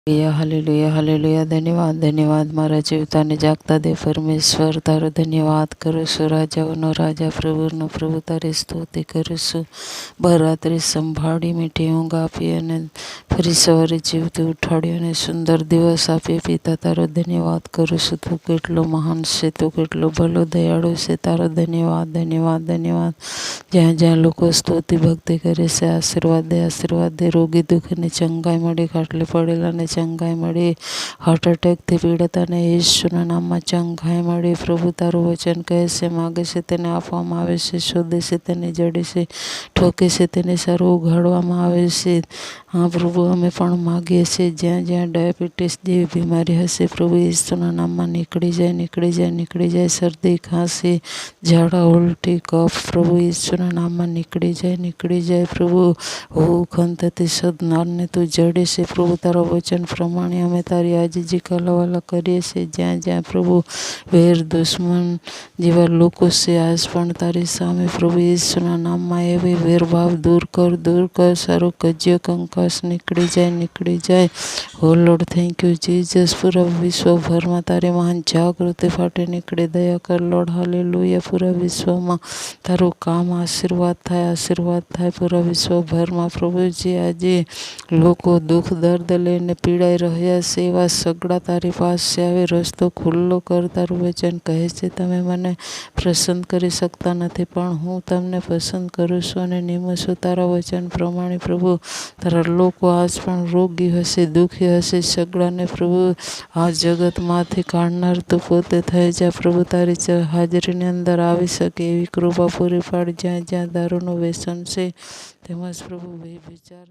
Hallelujah hallelujah धन्यवाद धन्यवाद मारा जीवताने जागता दे परमेश्वर तारो धन्यवाद करूँ છું રાજાઓનો રાજા પ્રભુનો પ્રભુ તારી સ્તુતિ કરું છું। બરાત્રિ સંભાળી મીઠી ઊંઘ આપી અને ફરી સવારે જીવતી ઉઠાડી અને સુંદર દિવસ આપી પિતા તારો ધન્યવાદ કરું છું। તું કેટલો મહાન છે, તું કેટલો ભલો દયાળુ છે, તારો ધન્યવાદ ધન્યવાદ ધન્યવાદ। જ્યાં જ્યાં લોકો સ્તુતિ ભક્તિ કરે છે આશીર્વાદ દે રોગી દુઃખને ચંગાઈ મળી, ખાટલે પડેલાને ચંગાઈ મળી, હાર્ટ એટેકથી પીડાતાને યેશુના નામમાં ચંગાઈ મળી। પ્રભુ તારું વચન કહે છે માગે છે તેને આપવામાં આવે છે, શોધે છે તેને જડે છે, ઠોકે છે તેને સારું ઉઘાડવામાં આવે છે। હા પ્રભુ અમે પણ માગીએ છીએ જ્યાં જ્યાં ડાયાબિટીસ જેવી બીમારી હશે પ્રભુ યેશુના નામમાં નીકળી જાય નીકળી જાય નીકળી જાય। શરદી ખાંસી ઝાડા ઉલટી કફ પ્રભુ યેશુના નામમાં નીકળી જાય નીકળી જાય। પ્રભુ ખંતથી સદનારને તું જડે છે પ્રભુ તારા વચન પ્રમાણે અમે તારી આજીજી કલાવાલા કરીએ છીએ। જ્યાં જ્યાં પ્રભુ વેર દુશ્મન જેવા લોકો છે આજ પણ તારી સામે પ્રભુ યેશુના નામમાં એવી વેરભાવ દૂર કર સારું કજ્ય કંકાસ નીકળી જાય। ઓ લોર્ડ થેન્ક યુ જીસસ। પૂરા વિશ્વભરમાં તારી મહાન જાગૃતિ ફાટી નીકળે, દયા કર લોર્ડ હાલેલુયા। પૂરા વિશ્વમાં તારું કામ આશીર્વાદ થાય પૂરા વિશ્વભરમાં પ્રભુજી। આજે લોકો દુઃખ દર્દ લઈને પીડાઈ રહ્યા છે એવા સગડા તારી પાસે આવે, રસ્તો ખુલ્લો કર। તારું વચન કહે છે તમે મને પસંદ કરી શકતા નથી પણ હું તમને પસંદ કરું છું અને નિમું છું તારા વચન પ્રમાણે। પ્રભુ તારા લોકો આજ પણ રોગી હશે, દુઃખી હશે, સગડાને પ્રભુ આ જગતમાંથી કાઢનાર તું પોતે થઈ જા પ્રભુ। તારી હાજરીની અંદર આવી શકે એવી કૃપા પૂરી પાડ। જ્યાં જ્યાં દારૂનું વ્યસન છે તેમજ પ્રભુ વિચાર